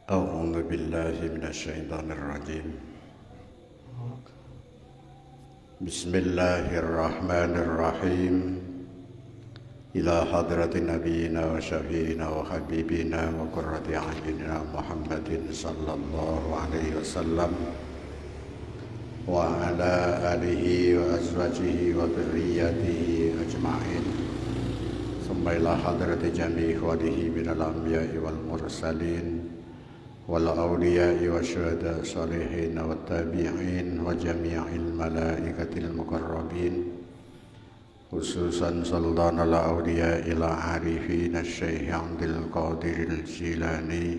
أعوذ بالله من الشيطان الرجيم. بسم الله الرحمن الرحيم. إلى حضرة نبينا وشفينا وحبيبنا وقرة أعيننا محمد صلى الله عليه وسلم وعلى آله وأزواجه وذريته أجمعين، ثم إلى حضرة جميع إخوانه من الأنبياء والمرسلين والأولياء والشهداء الصالحين والتابعين وجميع الملائكة المقربين، خصوصا سلطان الأولياء العارفين الشيخ عبد القادر الجيلاني،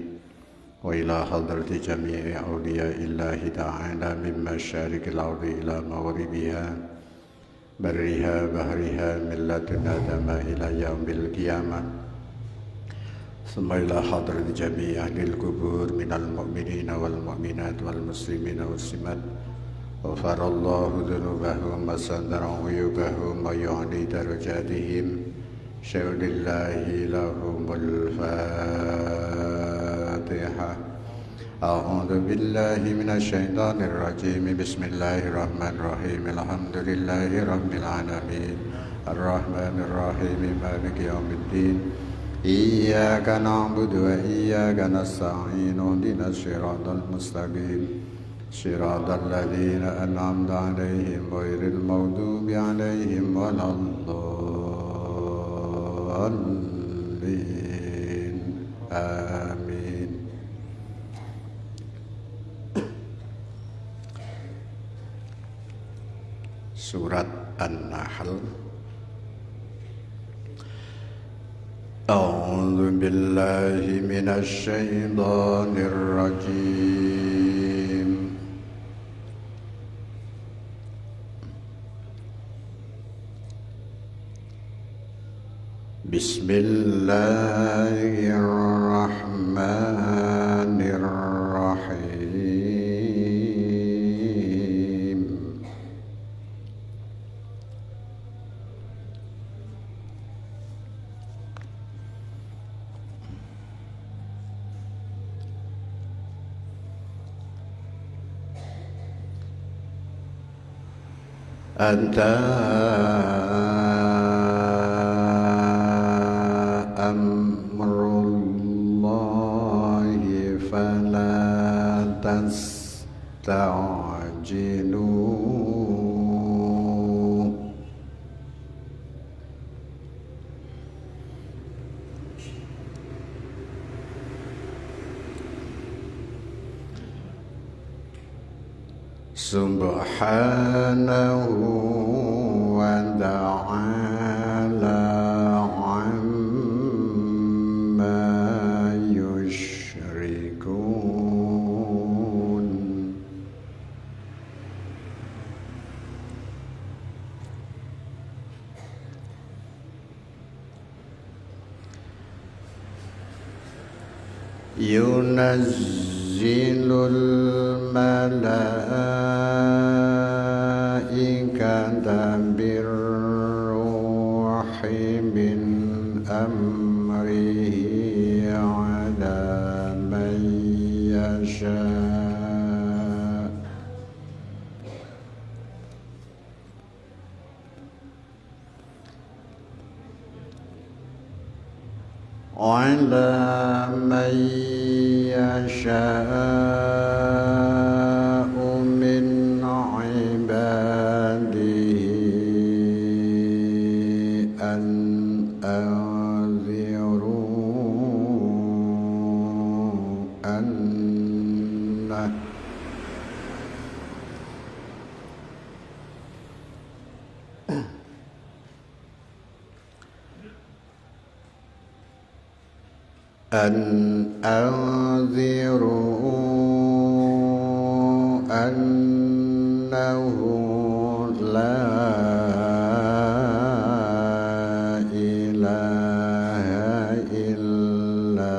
وإلى حضرة جميع أولياء الله تعالى من مشارق الأرض إلى مغربها، برها بحرها، من لدن آدم إلى يوم القيامة، ثم إلى حضرة جميع أهل القبور من المؤمنين والمؤمنات والمسلمين والمسلمات، غفر الله ذنوبهم وستر عيوبهم ويعلي درجاتهم، شهد الله لهم الفاتحة. أعوذ بالله من الشيطان الرجيم. بسم الله الرحمن الرحيم. الحمد لله رب العالمين الرحمن الرحيم مالك يوم الدين، إياك نعبد وإياك نستعين، اهدنا الصراط المستقيم صراط الذين أنعمت عليهم غير المغضوب عليهم ولا الضالين، آمين. Surat An-Nahl. أعوذ بالله من الشيطان الرجيم. بسم الله الرحمن الرحيم. أتى أمر الله فلا تستعجلوه. Subhanahu wa ta'ala amma yushrikun. Yunazzilul malaikata birruhi min amrihi ala man yasha. Ala man yasha'u min ibadihi an anziru anna annahu la ilaha illa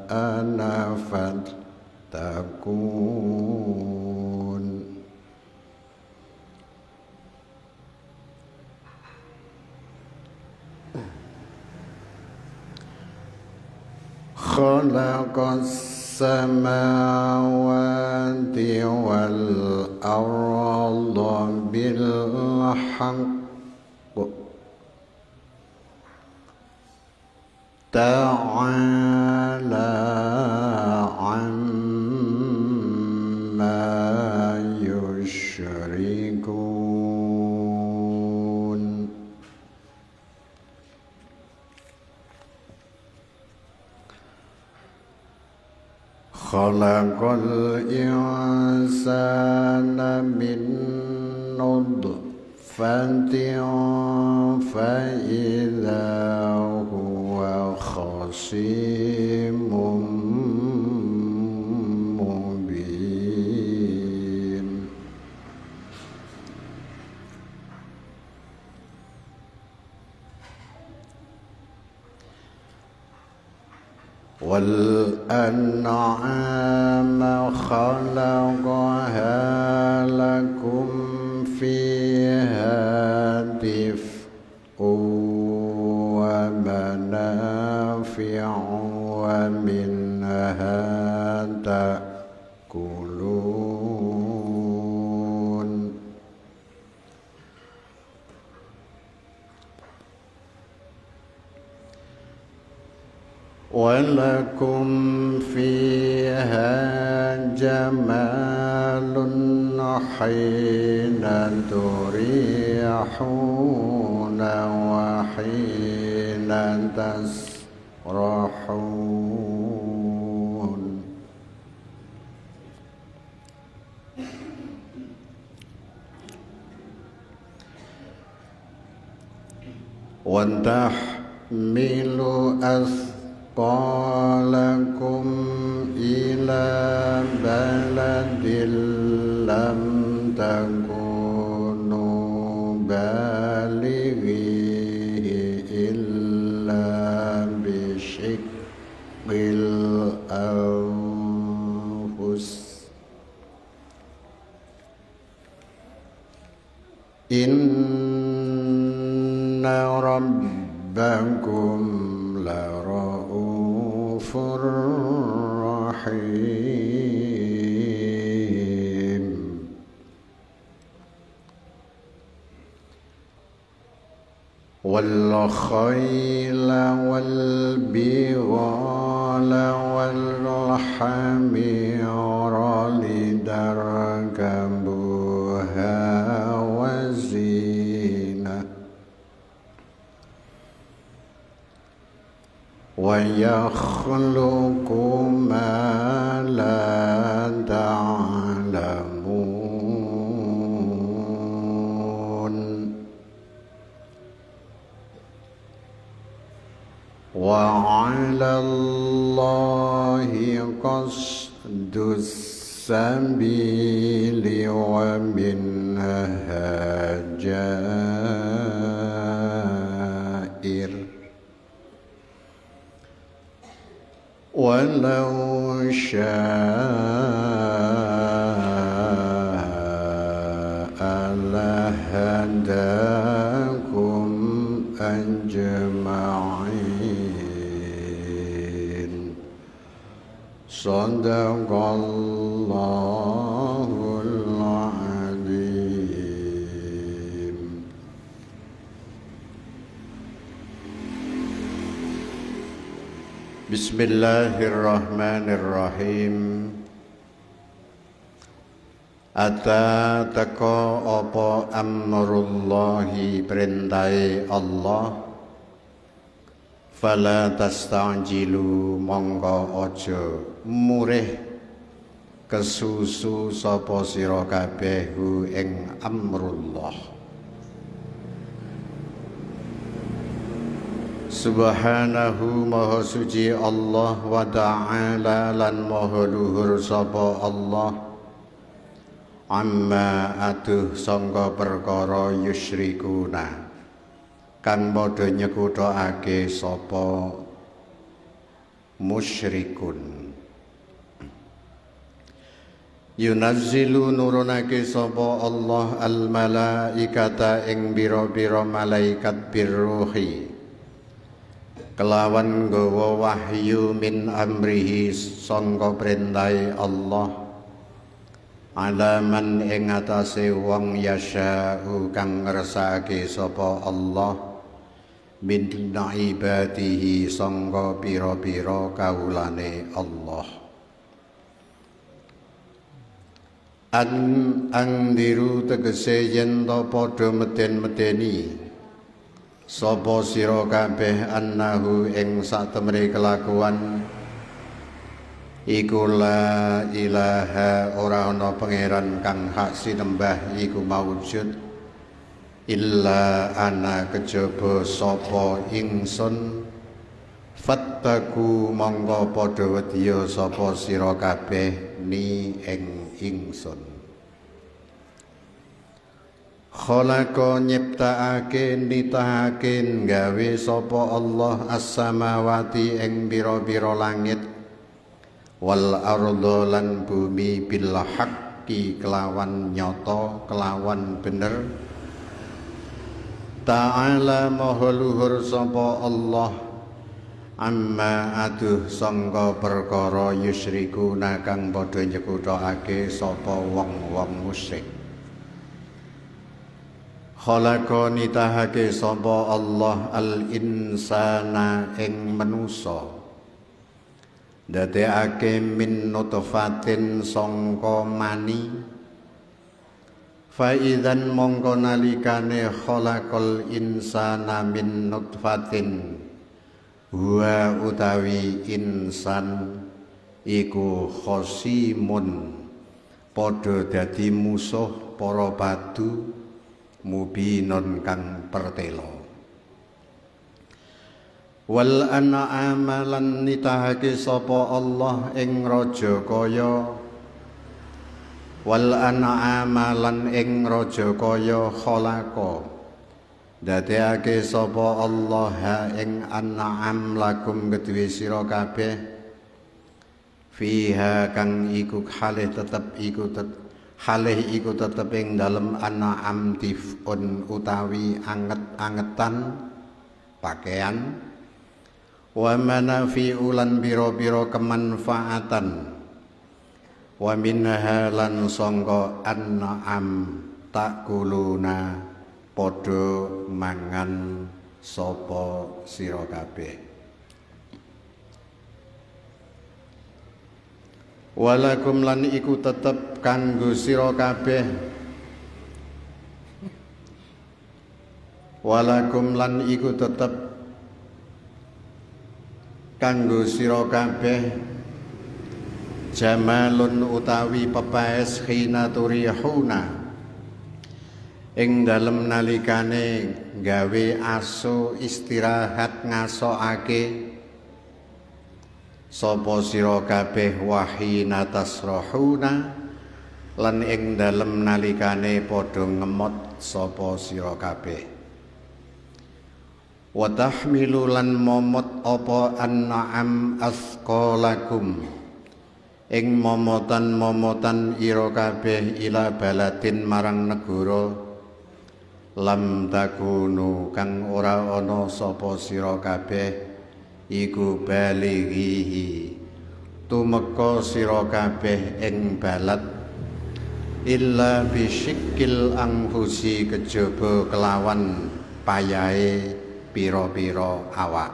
ana fattaqun. khalaqas samawati wal arda bil haqq ta'ala amma yushrikun. Khalaqal insana min nutfatin fa idza huwa khasimun mubin. Wal an'ama khalaqaha lakum fiha dif'un wa manafi'u wa minha ta'kulun. Walakum fiha jamalun hina turihuna wa hina tasrahun. Wa tahmilu qalakum ila baladil lam takunu balighi illa bishiqqil anfus. Inna rabbakum la rahim. Wal khayla wal bighala wal hamira litarkabuha wa zina wa yakhluqu ma la ta'lamun. Wa 'ala Allahi qasdus sabili wa minha jair. Walau syaa lahadakum ajma'in. Sadaqallahul azim. Bismillahirrahmanirrahim. Ata teko apa amrullahi perintai Allah. Fala tastajilu mongko aja murih kesusu sapa sira kabeh ing amrullah. Subhanahu maha suci Allah wa ta'ala lan maha luhur sapa Allah amma aduh sangka perkara yusyrikuna kang padha nyekuthake sapa musyrikun. Yunazzilu nurunake sapa Allah al malaikata ing bira-bira malaikat birruhi kelawan gawa wahyu min amrihi sangka perintahe Allah alaman ing atase wong yasya'u kang ngersakake sapa Allah min ibadihi sangka pira-pira kawulane Allah angdiru tegese yen to padha meden-medeni sapa sira kabeh annahu ing satemene kelakuan iku la ilaha ora ana pangeran kang hak sinembah iku maujud illa ana kejaba sapa ingsun fattaku mongko padha wedya sapa sira kabeh ni ing ingsun khalaqa nyiptakake nitahake gawe sapa Allah as-samawati ing pira-pira langit wal ardo lan bumi bil haqqi kelawan nyata kelawan bener ta'ala maha luhur sapa Allah amma aduh sangka perkara yusyrikuna kang padha nyekuthake sapa wong-wong musyrik khalaqa nitahake sapa Allah al insana ing manusa dadekake min nutfatin sangka mani fa idzan mongko nalikane khalaqal insana min nutfatin wa utawi insan iku khosimun padha dadi musuh para badu mubinon kang pertelo wal an'ama lan nitahake sapa Allah ing raja kaya wal an'ama lan ing raja kaya khalaqa dadekake sapa Allah ing an'am lakum kedue sira kabeh fiha kang iku halih iku tetep ing dalem an'am tifun utawi anget-angetan pakaian wa manafi'u lan biro-biro kemanfaatan wa minha lan sangka an'am takuluna padha mangan sapa sira kabeh walakum lan iku tetep kanggo sira kabeh walakum lan iku tetep kanggo sira kabeh jamalun utawi pepaes khina turihuna ing dalem nalikane gawe aso istirahat ngasokake sapa sira kabeh wahina tasrahuna lan ing dalem nalikane padha ngemot sapa sira kabeh wa tahmilu lan momot apa an'am asqalakum ing momotan ira kabeh ila baladin marang negara lam takunu kang ora ana sapa sira kabeh iku balighihi tumeka sira kabeh ing balad illa bisyikil anfusi kejaba kelawan payahe pira-pira awak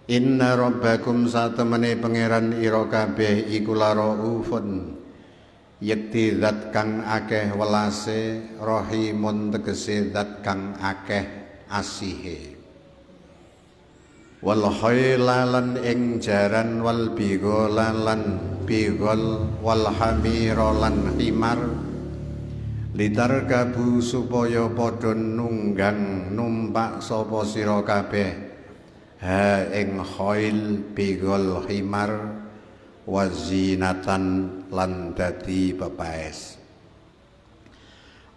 inna rabbakum satemene pangeran ira kabeh iku laraufun yekti zat kang akeh welase rahimun tegese zat kang akeh asihe wal khailalan ing jaran wal bigolalan bigol wal hamirolan himar litarkabu supaya padha nunggang numpak sapa sira kabeh ha ing khail bigol himar wazinatan lan dadi pepaes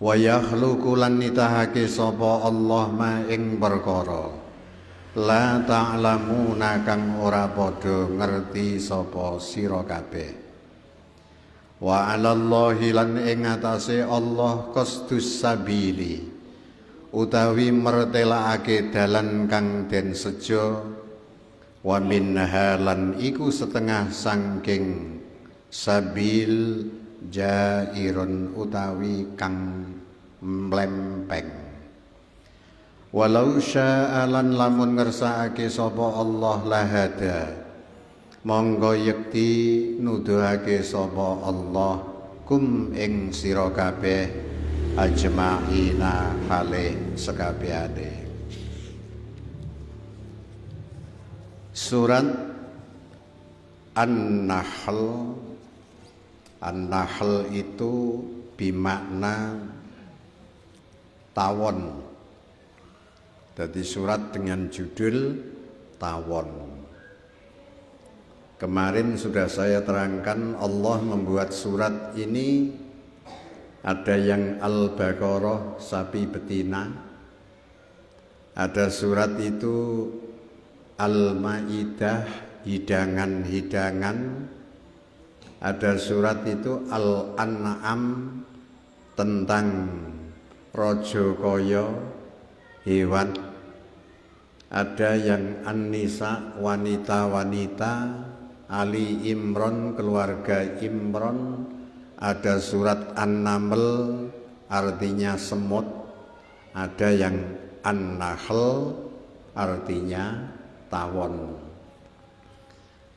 wa yakhluqu lan nitahake sapa Allah ma ing perkara la ta'lamuna kang ora padha ngerti sapa sira kabeh wa 'alallahi lan ing atase Allah qasdus sabili utawi mertelaake dalan kang den sejo, wa minha lan iku setengah sangking sabil jairun utawi kang mlempeng. Walau syaa lan lamun ngersakake sapa Allah lahada, monggo yekti nuduhake sapa Allah kum ing sira kabeh ajma'ina hale sekabehane. Surat An-Nahl. An-Nahl itu bimakna tawon. Jadi surat dengan judul tawon. Kemarin sudah saya terangkan Allah membuat surat ini ada yang Al-Baqarah sapi betina, ada surat itu Al-Maidah hidangan-hidangan, ada surat itu Al-An'am tentang rojo koyo hewan, ada yang An-Nisa wanita-wanita, Ali Imron keluarga Imron, ada surat An-Naml artinya semut, ada yang An-Nahl artinya tawon.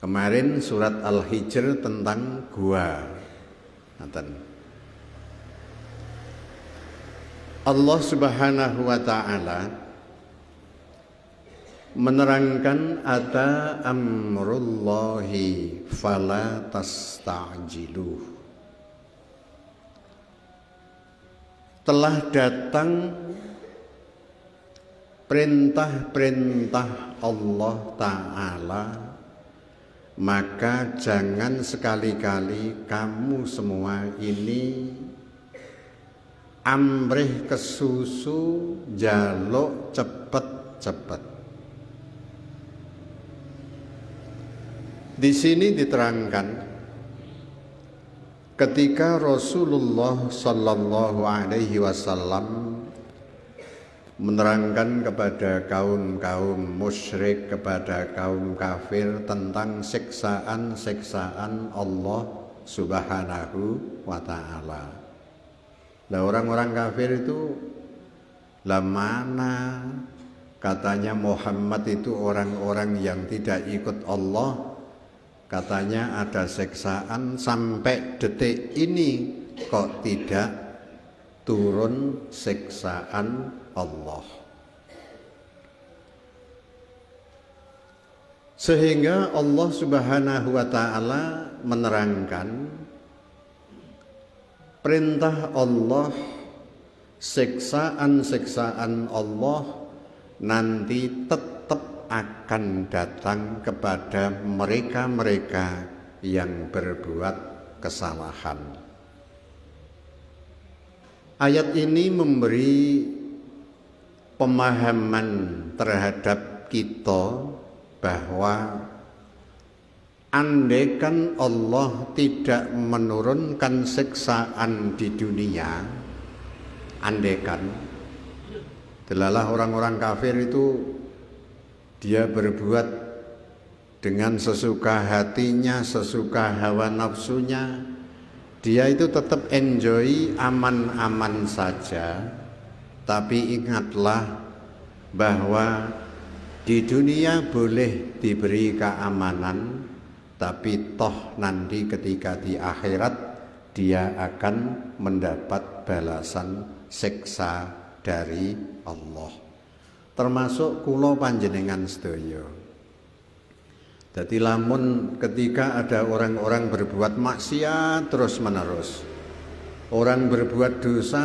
Kemarin surat Al-Hijr tentang gua. Allah Subhanahu wa ta'ala menerangkan ada amrullahi fala tasta'jiluh. Telah datang perintah-perintah Allah Ta'ala, maka jangan sekali-kali kamu semua ini amrih kesusu jaluk cepet-cepet. Di sini diterangkan ketika Rasulullah Sallallahu Alaihi Wasallam menerangkan kepada kaum-kaum musyrik, kepada kaum kafir tentang siksaan-siksaan Allah Subhanahu wa Ta'ala. Nah, orang-orang kafir itu lah mana katanya Muhammad itu orang-orang yang tidak ikut Allah, katanya ada siksaan, sampai detik ini kok tidak turun siksaan Allah. Sehingga Allah Subhanahu wa Ta'ala menerangkan perintah Allah, siksaan-siksaan Allah nanti tetap akan datang kepada mereka-mereka yang berbuat kesalahan. Ayat ini memberi pemahaman terhadap kita bahwa andaikan Allah tidak menurunkan siksaan di dunia, andaikan, delalah orang-orang kafir itu dia berbuat dengan sesuka hatinya, sesuka hawa nafsunya, dia itu tetap enjoy, aman-aman saja. Tapi ingatlah bahwa di dunia boleh diberi keamanan, tapi toh nanti ketika di akhirat dia akan mendapat balasan siksa dari Allah. Termasuk kula panjenengan sedaya. Dadi lamun ketika ada orang-orang berbuat maksiat terus menerus, orang berbuat dosa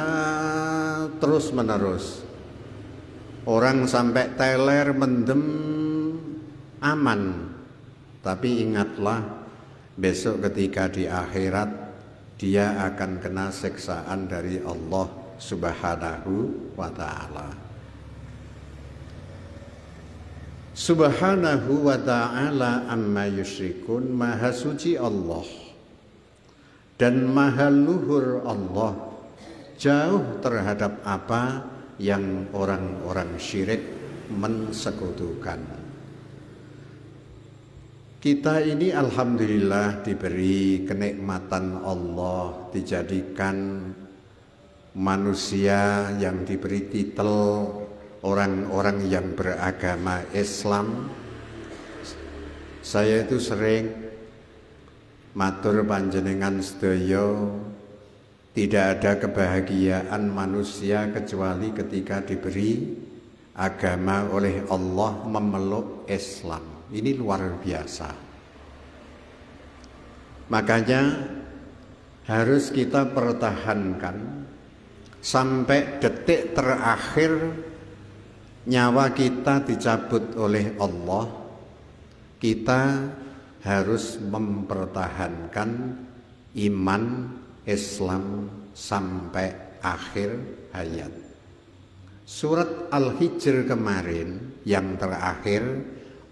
terus menerus, orang sampai teler mendem aman. Tapi ingatlah, besok ketika di akhirat dia akan kena siksaan dari Allah Subhanahu wa Ta'ala. Subhanahu wa ta'ala amma yusyrikun, maha suci Allah dan maha luhur Allah, jauh terhadap apa yang orang-orang syirik mensekutukan. Kita ini alhamdulillah diberi kenikmatan Allah, dijadikan manusia yang diberi titel orang-orang yang beragama Islam. Saya itu sering matur panjenengan sedaya, tidak ada kebahagiaan manusia kecuali ketika diberi agama oleh Allah, memeluk Islam. Ini luar biasa. Makanya harus kita pertahankan sampai detik terakhir nyawa kita dicabut oleh Allah. Kita harus mempertahankan iman Islam sampai akhir hayat. Surat Al-Hijr kemarin yang terakhir,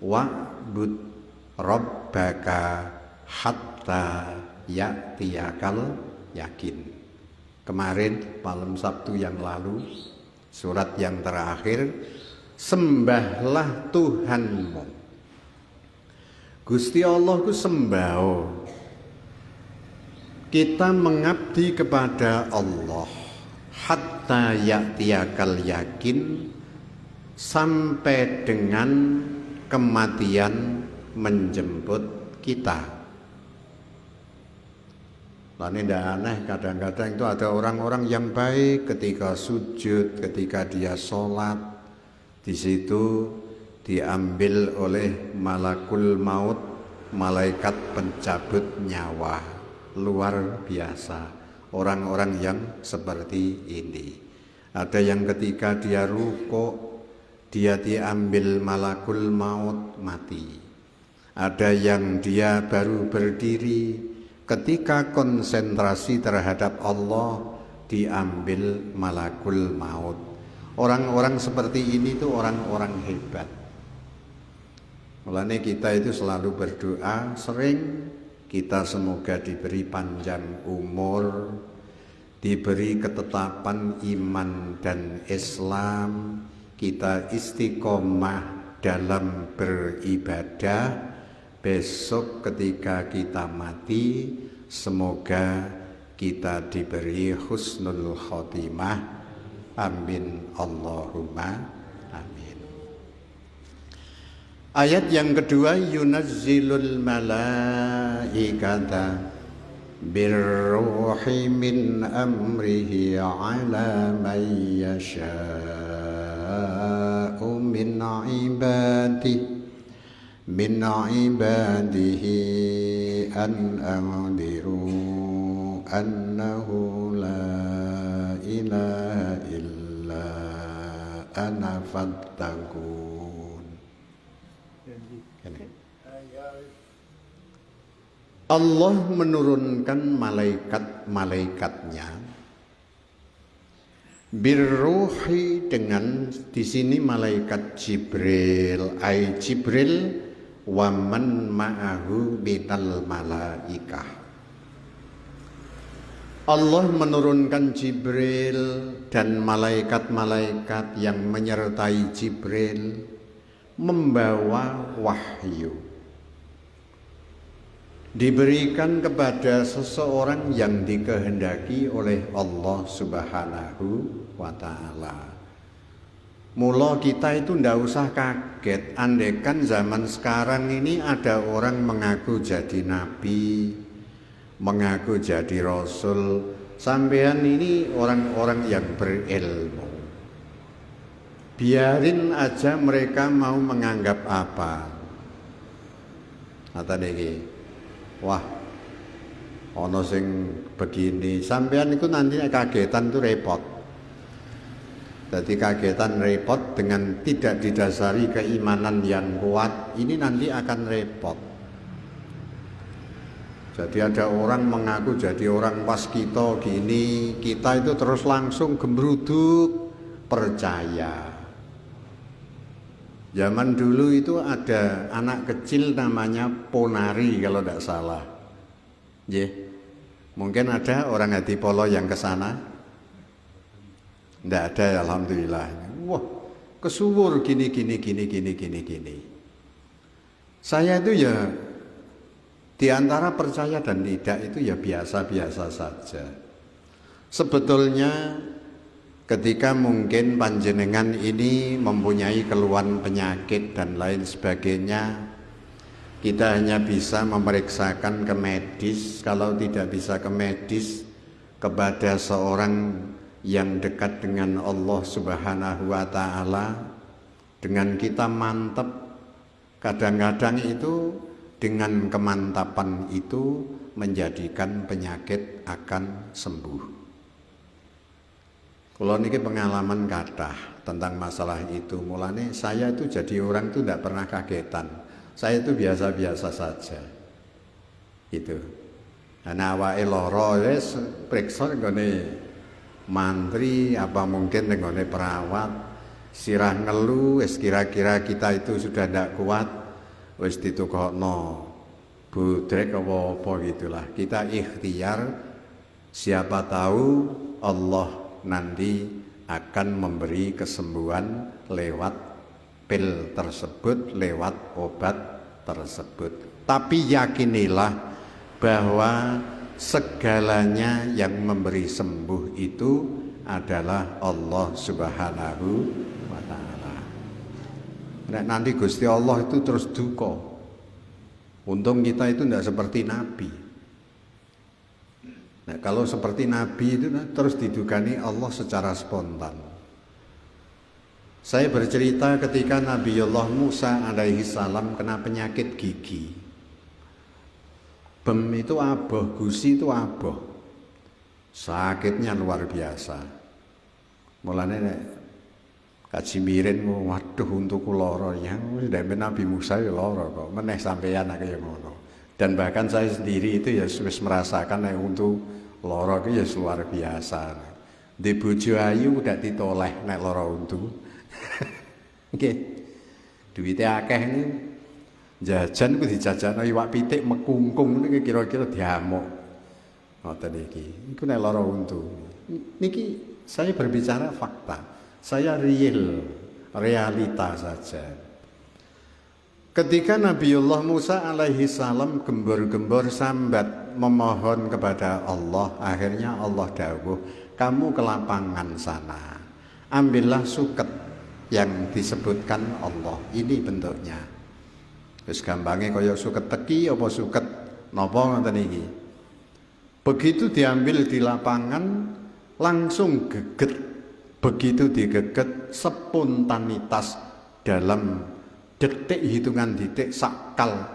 wa'bud rabbaka hatta ya'tiyakal yakin. Kemarin malam Sabtu yang lalu, surat yang terakhir, sembahlah Tuhanmu. Gusti Allah ku sembah. Kita mengabdi kepada Allah hatta ya'tiyakal yakin, sampai dengan kematian menjemput kita. Lain tidak aneh, kadang-kadang itu ada orang-orang yang baik ketika sujud, ketika dia sholat, di situ diambil oleh malakul maut, malaikat pencabut nyawa. Luar biasa orang-orang yang seperti ini. Ada yang ketika dia rukuk, dia diambil malakul maut, mati. Ada yang dia baru berdiri, ketika konsentrasi terhadap Allah, diambil malakul maut. Orang-orang seperti ini itu orang-orang hebat. Mulanya kita itu selalu berdoa, sering kita semoga diberi panjang umur, diberi ketetapan iman dan Islam, kita istiqomah dalam beribadah. Besok ketika kita mati, semoga kita diberi husnul khotimah. Amin Allahumma amin. Ayat yang kedua, yunazzilul malaikata birruhi min amrihi ala man yasha'u min ibadihi an anziru annahu la ilaha illa ana fattaqun. Allah menurunkan malaikat-malaikatnya birruhi, dengan di sini malaikat Jibril, ai Jibril wa man ma'ahu minal malaikah. Allah menurunkan Jibril dan malaikat-malaikat yang menyertai Jibril membawa wahyu, diberikan kepada seseorang yang dikehendaki oleh Allah Subhanahu wa ta'ala. Mula kita itu ndak usah kaget andekan zaman sekarang ini ada orang mengaku jadi nabi, mengaku jadi rasul. Sampean ini orang-orang yang berilmu, biarin aja mereka mau menganggap apa. Kata niki, wah ono sing begini, sampean itu nanti kagetan tuh repot. Jadi kagetan repot dengan tidak didasari keimanan yang kuat, ini nanti akan repot. Jadi ada orang mengaku jadi orang waskita gini, kita itu terus langsung gembruduk percaya. Zaman dulu itu ada anak kecil namanya Ponari kalau tidak salah. Mungkin ada orang Hadipolo yang ke sana. Tidak ada ya, alhamdulillah. Wah, kesuwur gini. Saya itu ya di antara percaya dan tidak itu ya biasa-biasa saja. Sebetulnya ketika mungkin panjenengan ini mempunyai keluhan penyakit dan lain sebagainya, kita hanya bisa memeriksakan ke medis. Kalau tidak bisa ke medis, kepada seorang yang dekat dengan Allah Subhanahu wa Ta'ala, dengan kita mantap. Kadang-kadang itu dengan kemantapan itu menjadikan penyakit akan sembuh. Kalau niki pengalaman kathah tentang masalah itu, mulane saya itu jadi orang itu tidak pernah kagetan. Saya itu biasa-biasa saja. Itu. Ana awake lara wis priksa nggone mantri apa mungkin nggone perawat, sirah ngelu wis kira-kira kita itu sudah tidak kuat, wis ditukokno budrek apa gitulah. Kita ikhtiar, siapa tahu Allah nanti akan memberi kesembuhan lewat pil tersebut, lewat obat tersebut. Tapi yakinilah bahwa segalanya yang memberi sembuh itu adalah Allah Subhanahu wa Ta'ala. Nanti Gusti Allah itu terus duka. Untung kita itu tidak seperti Nabi. Nah, kalau seperti Nabi itu terus didugani Allah secara spontan. Saya bercerita ketika Nabiullah Musa alaihi salam kena penyakit gigi. Bem itu aboh, gusi itu aboh. Sakitnya luar biasa. Mulane nek kaji mirin, waduh untukku lara yang dari Nabi Musa ya lara kok meneh sampeyan kaya ngono. Dan bahkan saya sendiri itu ya wis merasakan nek untuk lara itu ya luar biasa. Di bojo ayu udah ditoleh nek lara untu. Nggih. Duwite akeh ini jajan ku dijajakno iwak pitik mekungkung niki kira-kira diamuk. Ngoten iki. Iku nek lara untu. Niki saya berbicara fakta. Saya realita saja. Ketika Nabiullah Musa alaihi salam gembor-gembor sambat memohon kepada Allah, akhirnya Allah dawuh, "Kamu ke lapangan sana. Ambillah suket yang disebutkan Allah. Ini bentuknya." Terus gampangnya kaya suket teki apa suket napa ngoten iki. Begitu diambil di lapangan langsung geget. Begitu digeget spontanitas dalam detik hitungan detik sakal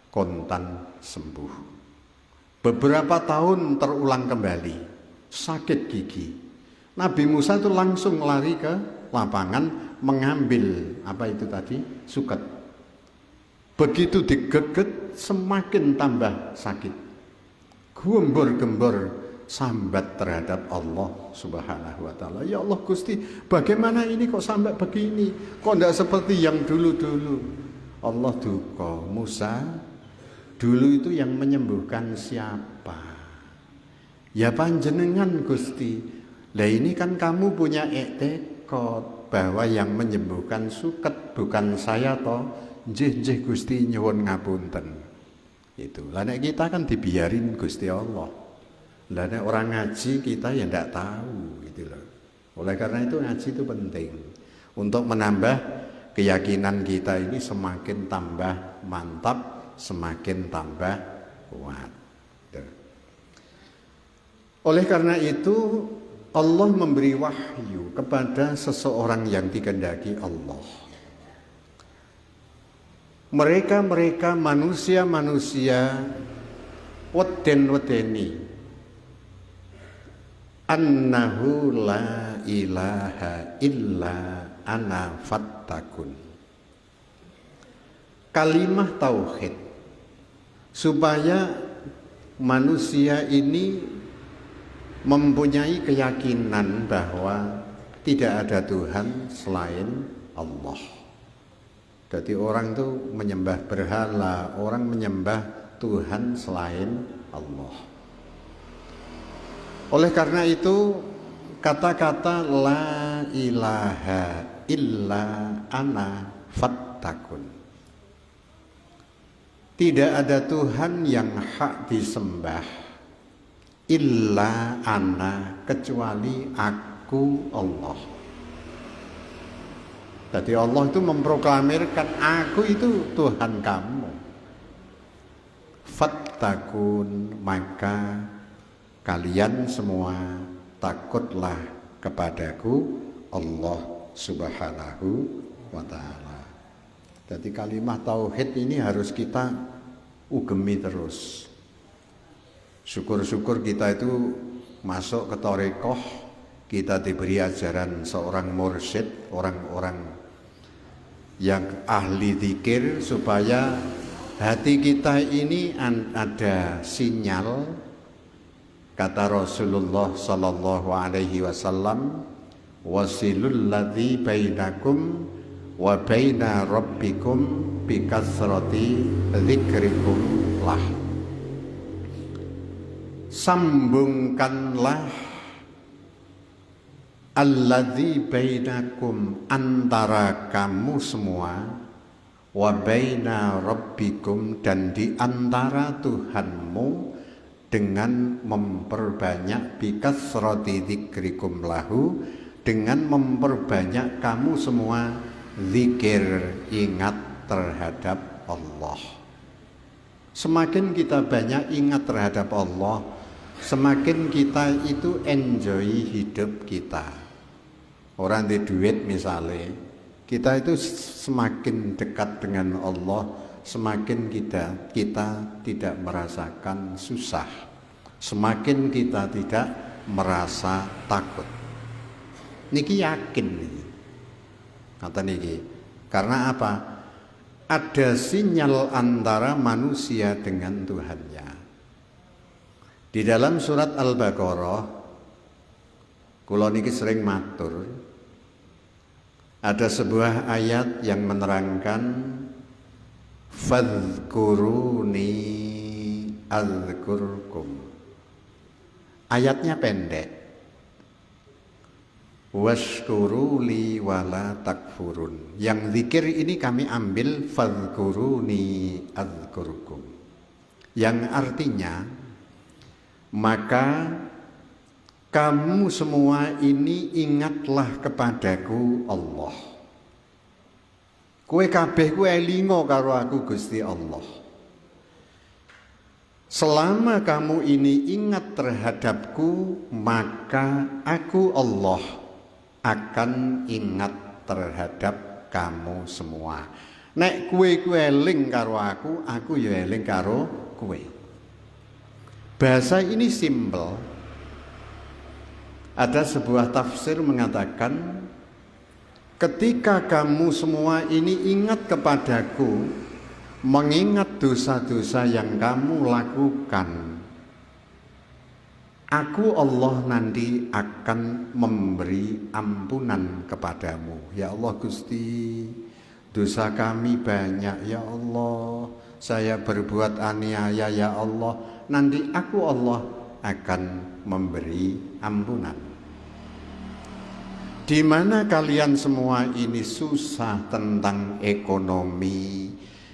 kontan sembuh. Beberapa tahun terulang kembali sakit gigi. Nabi Musa itu langsung lari ke lapangan mengambil apa itu tadi suket. Begitu digeget semakin tambah sakit. Gembor-gembor sambat terhadap Allah Subhanahu wa Ta'ala. Ya Allah Gusti, bagaimana ini kok sambat begini? Kok tidak seperti yang dulu-dulu? Allah duka, Musa, dulu itu yang menyembuhkan siapa? Ya panjenengan Gusti. Lah ini kan kamu punya i'tiqad bahwa yang menyembuhkan suket bukan saya toh. Nggih Gusti nyuwun ngapunten. Itu. Lah nek kita kan dibiarin Gusti Allah. Lah nek orang ngaji kita ya ndak tahu gitu loh. Oleh karena itu ngaji itu penting untuk menambah keyakinan kita ini semakin tambah mantap, semakin tambah kuat. Oleh karena itu Allah memberi wahyu kepada seseorang yang dikehendaki Allah. Mereka manusia-manusia wedeni annahu la ilaha illa ana fattakun. Kalimah tauhid supaya manusia ini mempunyai keyakinan bahwa tidak ada Tuhan selain Allah. Jadi orang itu menyembah berhala, orang menyembah Tuhan selain Allah. Oleh karena itu kata-kata la ilaha illa ana fattakun. Tidak ada Tuhan yang hak disembah illa ana, kecuali aku Allah. Jadi Allah itu memproklamirkan aku itu Tuhan kamu. Fattakun, maka kalian semua takutlah kepadaku Allah Subhanahu wa ta'ala. Jadi kalimat tauhid ini harus kita ugemi terus. Syukur-syukur kita itu masuk ke Thariqah, kita diberi ajaran seorang mursyid, orang-orang yang ahli zikir, supaya hati kita ini ada sinyal. Kata Rasulullah sallallahu alaihi wasallam, wasilul ladzi bainakum wa baina rabbikum bi kasrati dzikrikum lah. Sambungkanlah alladzi bainakum, antara kamu semua, wa baina rabbikum, dan di antara Tuhanmu, dengan memperbanyak bikasrati dzikrikum lahu, dengan memperbanyak kamu semua zikir, ingat terhadap Allah. Semakin kita banyak ingat terhadap Allah, semakin kita itu enjoy hidup kita. Orang di duit misalnya, kita itu semakin dekat dengan Allah, semakin kita tidak merasakan susah, semakin kita tidak merasa takut. Niki yakin nih, kata niki. Karena apa? Ada sinyal antara manusia dengan Tuhannya. Di dalam surat Al-Baqarah, kula niki sering matur, ada sebuah ayat yang menerangkan fadhkuruni adzkurkum. Ayatnya pendek. Washkuruli wala takfurun. Yang zikir ini kami ambil fadhkuruni adzkurkum, yang artinya, maka kamu semua ini ingatlah kepadaku Allah. Kowe kabeh kowe elingo karo aku Gusti Allah. Selama kamu ini ingat terhadapku, maka aku Allah akan ingat terhadap kamu semua. Nek kowe eling karo aku ya eling karo kowe. Bahasa ini simpel. Ada sebuah tafsir mengatakan, ketika kamu semua ini ingat kepadaku, mengingat dosa-dosa yang kamu lakukan, aku Allah nanti akan memberi ampunan kepadamu. Ya Allah Gusti, dosa kami banyak ya Allah, saya berbuat aniaya ya Allah, nanti aku Allah akan memberi ampunan. Di mana kalian semua ini susah tentang ekonomi,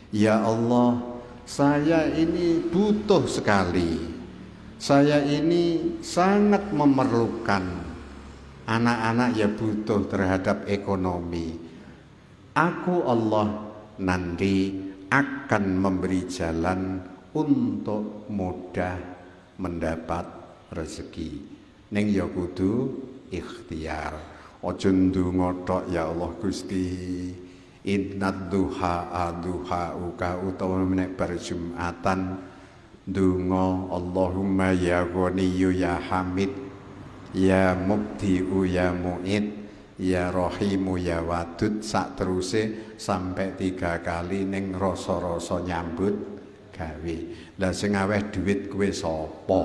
ya Allah, saya ini butuh sekali, saya ini sangat memerlukan, anak-anak ya butuh terhadap ekonomi. Aku Allah nanti akan memberi jalan untuk mudah mendapat rezeki. Ning ya kudu ikhtiar. Aja ndonga tok ya Allah Gusti. Innad duha uka, utawa nek bar Jumatan ndonga Allahumma ya Ghaniyyu ya Hamid, ya Mubdi'u ya Mu'id, ya Rahimu ya Wadud, sak teruse sampai 3 kali ning rasa-rasa nyambut gawe. Lah sing aweh duit kowe sapa?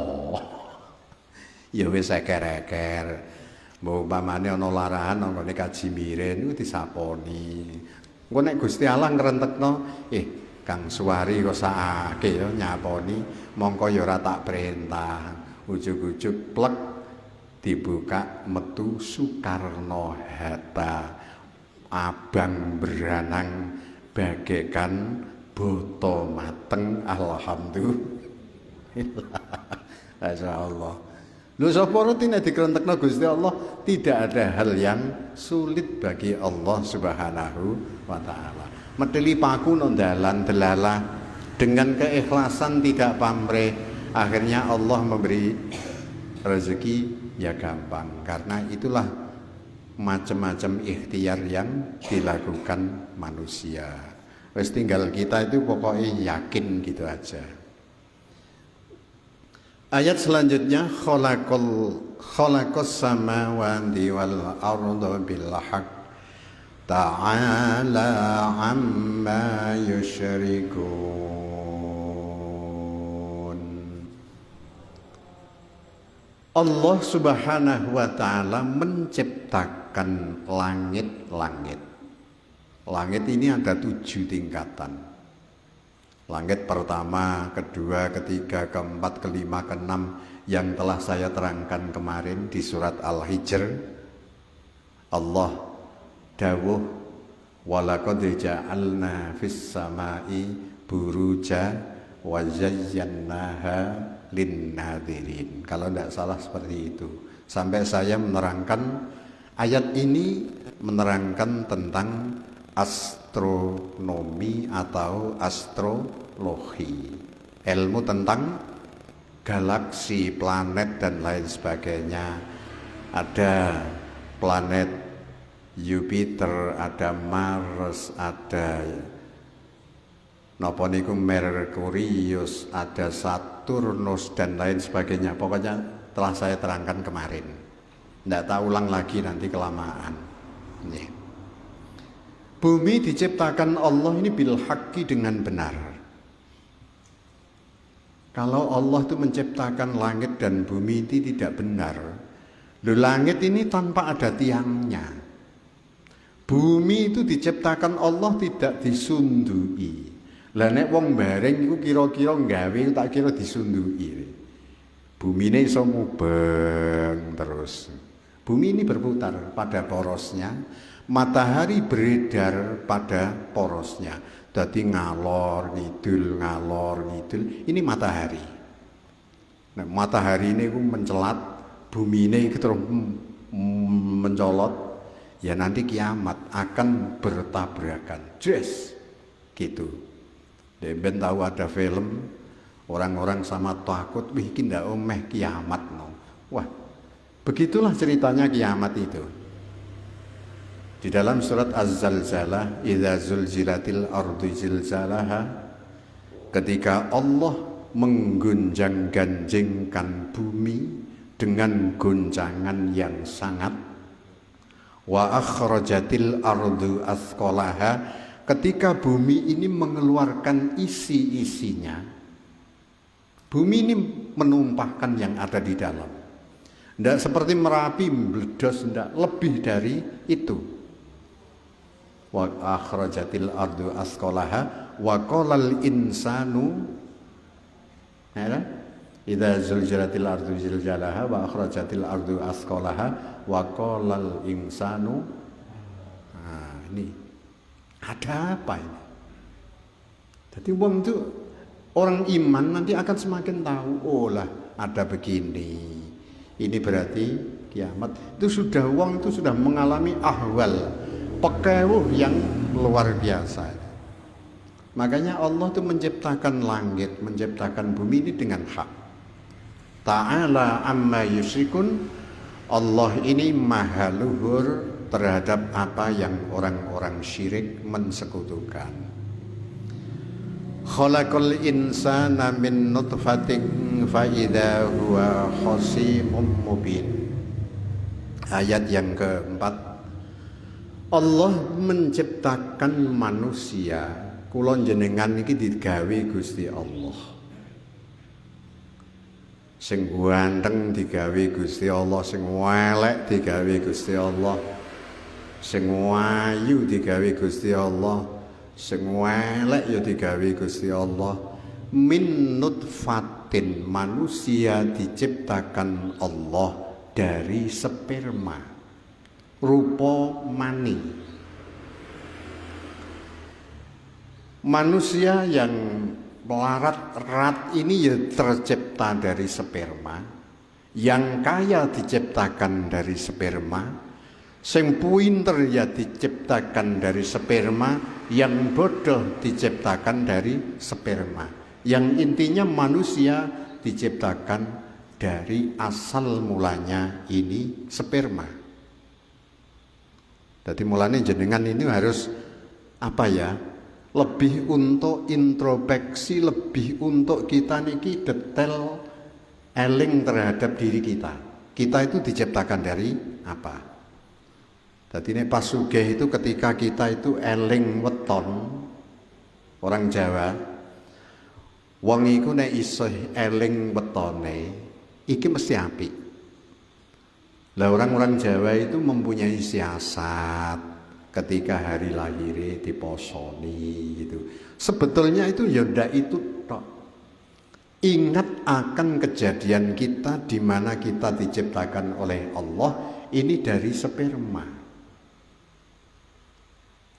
Ya wis eker-eker. Mbok umpamane ana larahan nang ngene kaji miren niku disaponi. Engko nek Gusti Allah ngrentekno, Kang Suwari kok sakake ya nyaponi, mongko ya ora tak perintah. Ujug-ujug plek dibuka metu Soekarno-Hatta, abang beranang bagaikan boto mateng. Alhamdulillah. Masya Allah. Lu sapa rutine dikrentekno Gusti Allah, tidak ada hal yang sulit bagi Allah Subhanahu wa taala. Medeli paku nang dalan delalah dengan keikhlasan tidak pamrih, akhirnya Allah memberi rezeki ya gampang. Karena itulah macam-macam ikhtiar yang dilakukan manusia. Wes tinggal kita itu pokoknya yakin gitu aja. Ayat selanjutnya khalaqas samawati wal arda bil haqq ta'ala amma yusyrikun. Allah Subhanahu wa taala menciptakan langit-langit. Langit ini ada 7 tingkatan. Langit pertama, kedua, ketiga, keempat, kelima, keenam yang telah saya terangkan kemarin di surat Al-Hijr. Allah dawuh walaqad ja'alna fis samai buruja wa zayyannaha lin-nadhirin. Kalau tidak salah seperti itu. Sampai saya menerangkan ayat ini menerangkan tentang astronomi atau astrologi, ilmu tentang galaksi, planet dan lain sebagainya. Ada planet Jupiter, ada Mars, ada napa niku Merkurius, ada Saturnus dan lain sebagainya. Pokoknya telah saya terangkan kemarin. Tidak tahu ulang lagi nanti kelamaan. Nih. Bumi diciptakan Allah ini bil haqqi dengan benar. Kalau Allah itu menciptakan langit dan bumi itu tidak benar. Loh, langit ini tanpa ada tiangnya. Bumi itu diciptakan Allah tidak disundui. Lah nek wong bareng iku kira-kira gawe tak kira disundui. Bumi ini iso mubeng terus. Bumi ini berputar pada porosnya. Matahari beredar pada porosnya. Jadi ngalor ngidul. Ini matahari. Nah, matahari ini mencelat, bumi ini terus mencolot. Ya nanti kiamat akan bertabrakan. Yes, gitu. Ben tahu ada film orang-orang sama takut, wih kinda omeh kiamat no. Wah, begitulah ceritanya kiamat itu. Di dalam surat Az-Zalzalah, idza zulzilatil ardu zilzalaha, ketika Allah menggonjang-ganjingkan bumi dengan goncangan yang sangat, wa akhrajatil ardu athqalaha, ketika bumi ini mengeluarkan isi-isinya. Bumi ini menumpahkan yang ada di dalam. Tidak seperti Merapi meledos, tidak, lebih dari itu. Wa akhrajatil ardu asqalaha wa qalal insanu idza zulzilatil ardu zilzalaha wa akhrajatil ardu asqalaha wa qalal insanu. Nah, ini ada apa ini? Jadi wong itu orang iman nanti akan semakin tahu, oh lah ada begini. Ini berarti kiamat. Itu sudah wong itu sudah mengalami ahwal pekewuh yang luar biasa. Makanya Allah itu menciptakan langit, menciptakan bumi ini dengan hak. Ta'ala amma yusyrikun. Allah ini maha luhur terhadap apa yang orang-orang syirik mensekutukan. Khalaqal insana min nutfatin fa idza huwa khasimun mubin. Ayat yang keempat, Allah menciptakan manusia, kula jenengan iki digawe Gusti Allah. Sing ganteng digawe Gusti Allah, sing elek digawe Gusti Allah, sing ayu digawe Gusti Allah, sing elek ya digawe Gusti Allah. Min nutfatin, manusia diciptakan Allah dari sperma, rupa mani. Manusia yang melarat-rat ini ya tercipta dari sperma, yang kaya diciptakan dari sperma, sing pinter ya diciptakan dari sperma, yang bodoh diciptakan dari sperma. Yang intinya manusia diciptakan dari asal mulanya ini sperma. Jadi mulanya jenengan ini harus apa ya? Lebih untuk introspeksi, lebih untuk kita niki detail eling terhadap diri kita. Kita itu diciptakan dari apa? Jadi ini pas sugih itu ketika kita itu eling weton, orang Jawa, wong iku nek isih eling wetone, iki mesti apik. Lah orang-orang Jawa itu mempunyai siasat ketika hari lahirnya diposoni gitu. Sebetulnya itu ya ndak itu tok. Ingat akan kejadian kita di mana kita diciptakan oleh Allah ini dari sperma.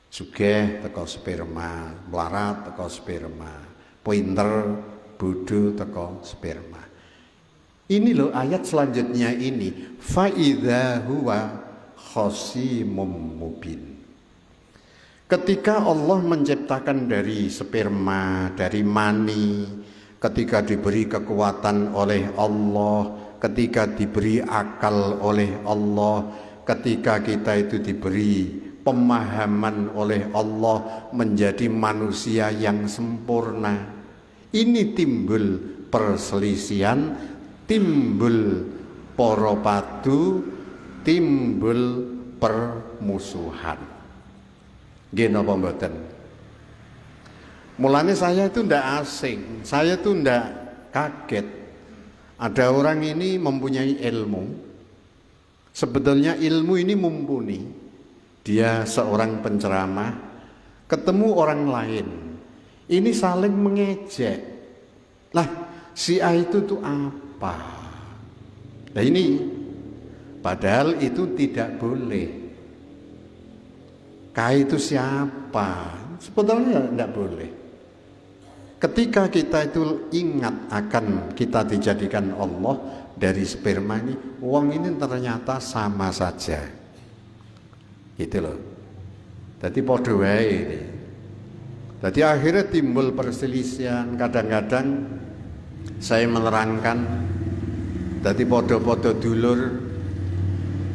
Sugih teko sperma, melarat teko sperma, pinter bodoh teko sperma. Ini loh ayat selanjutnya ini, fa idza huwa khosimum mubin. Ketika Allah menciptakan dari sperma, dari mani, ketika diberi kekuatan oleh Allah, ketika diberi akal oleh Allah, ketika kita itu diberi pemahaman oleh Allah menjadi manusia yang sempurna, ini timbul perselisihan, timbul poropadu, timbul permusuhan. Nggih napa mboten? Mulane saya itu ndak asing, saya itu ndak kaget. Ada orang ini mempunyai ilmu. Sebetulnya ilmu ini mumpuni. Dia seorang penceramah, ketemu orang lain. Ini saling mengejek. Lah, si A itu tuh apa? Nah ini padahal itu tidak boleh. Kai itu siapa? Sebetulnya tidak boleh. Ketika kita itu ingat akan kita dijadikan Allah dari sperma ini, uang ini ternyata sama saja. Gitu loh. Jadi podo wae ini. Jadi akhirnya timbul perselisihan. Kadang-kadang saya menerangkan, jadi podo-podo dulur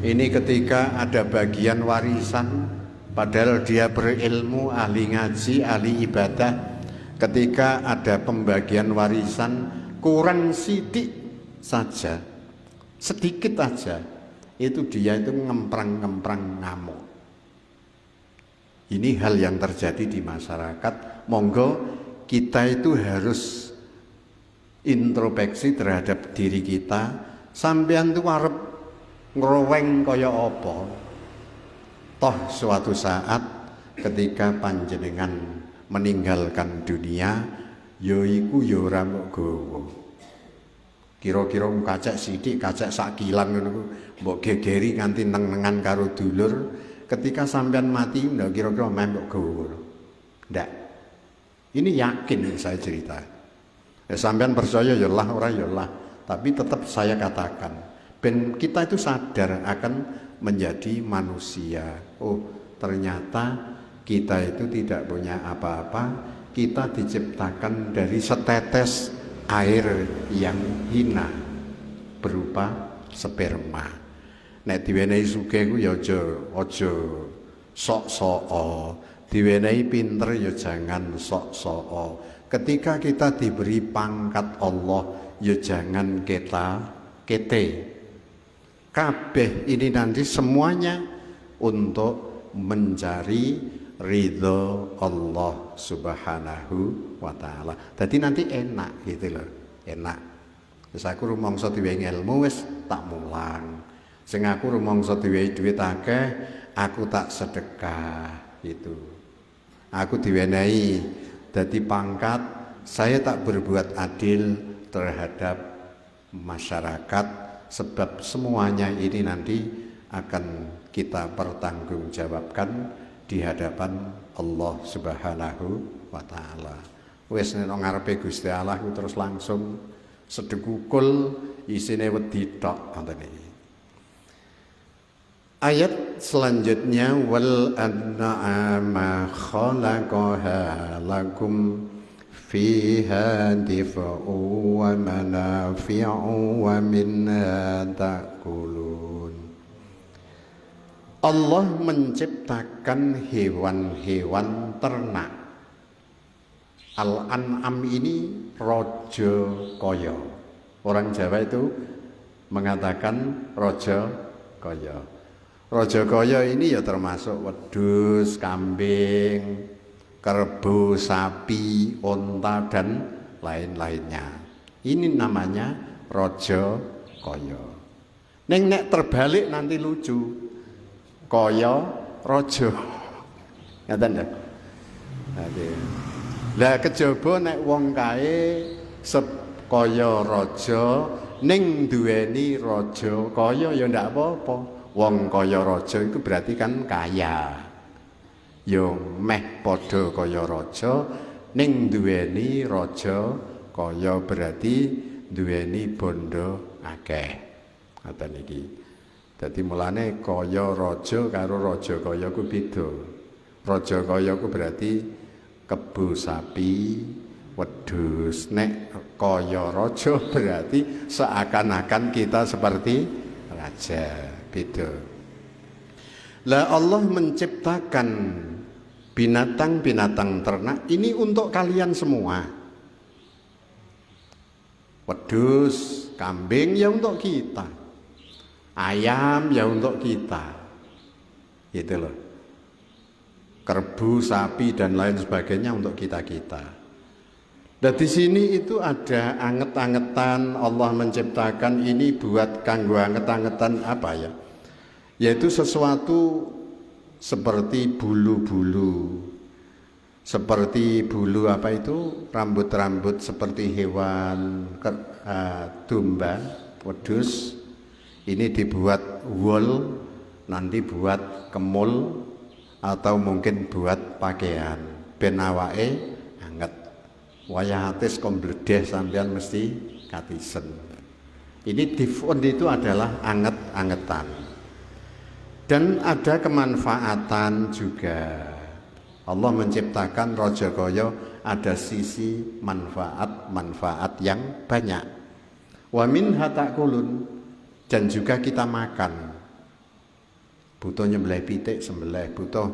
ini ketika ada bagian warisan. Padahal dia berilmu, ahli ngaji, ahli ibadah. Ketika ada pembagian warisan kurang sidik saja, sedikit aja, itu dia itu ngemprang-ngemprang ngamuk. Ini hal yang terjadi di masyarakat. Monggo kita itu harus introspeksi terhadap diri kita. Sampeyan tuh arep ngroweng kaya apa? Toh suatu saat ketika panjenengan meninggalkan dunia, yoiku ora mbok gowo. Kira-kira kacek sithik, kacek sakilan ngono ku, mbok gegeri nganti neng-nengan karo dulur. Ketika sampean mati, ndak kira-kira meh mbok gowo. Ndak. Ini yakin saya cerita. Ya sampean percaya ya lah, ora ya lah. Tapi tetap saya katakan, ben kita itu sadar akan menjadi manusia. Oh, ternyata kita itu tidak punya apa-apa. Kita diciptakan dari setetes air yang hina berupa sperma. Nek diwenehi sugih ku ya aja sok-soko. Diwenehi pinter ya jangan sok-soko. Ketika kita diberi pangkat Allah ya jangan kete. Kabeh ini nanti semuanya untuk mencari ridho Allah Subhanahu wa ta'ala. Jadi nanti enak gitu loh, enak. Terus aku rumangsa diwehi ilmu wis tak mulang. Sing aku rumangsa diwehi duit akeh, aku tak sedekah gitu. Aku diwenehi dadi pangkat, saya tak berbuat adil terhadap masyarakat. sebab semuanya ini nanti akan kita pertanggungjawabkan di hadapan Allah Subhanahu wa taala. Wis nek ngarepe Gusti Allah terus langsung sedekukul isine wedi tok ngoten iki. Ayat selanjutnya wal an'ama khalaqaha lakum fiha difa'u wa manafi'u wa minha ta'kulun. Allah menciptakan hewan-hewan ternak. Al-an'am ini rojo koyo. Orang Jawa itu mengatakan rojo koyo. Rojo koyo ini ya termasuk wedhus, kambing, kerbau, sapi, onta dan lain-lainnya. Ini namanya rojo koyo. Nek terbalik nanti lucu. Koyo rojo. Ngaten ya. Lah kejaba nek wong kae kaya raja ning duweni raja kaya ya ndak apa-apa. Wong kaya raja itu berarti kan kaya. Ya meh padha kaya raja ning duweni raja kaya berarti duweni bondo akeh. Ngoten iki. Dadi mulane kaya raja karo raja kaya ku beda. Raja kaya ku berarti kebo sapi, wedhus. Nek kaya raja berarti seakan-akan kita seperti raja. Beda. Lah Allah menciptakan binatang-binatang ternak ini untuk kalian semua. Wedhus, kambing ya untuk kita. Ayam ya untuk kita. Gitu loh. Kerbau, sapi dan lain sebagainya untuk kita-kita. Dan di sini itu ada anget-angetan. Allah menciptakan ini buat kanggo anget-angetan apa ya? Yaitu sesuatu seperti bulu-bulu. Seperti bulu apa itu? Rambut-rambut seperti hewan domba, wedhus. Ini dibuat wool, nanti buat kemul atau mungkin buat pakaian. Ben awake anget. Wayah atis kombledeh sampean mesti katisen. Ini difon itu adalah anget-angetan. Dan ada kemanfaatan juga. Allah menciptakan raja kaya ada sisi manfaat yang banyak. Wa minha ta'kulun, dan juga kita makan. Butuh nyembelih pitik sembelih, butuh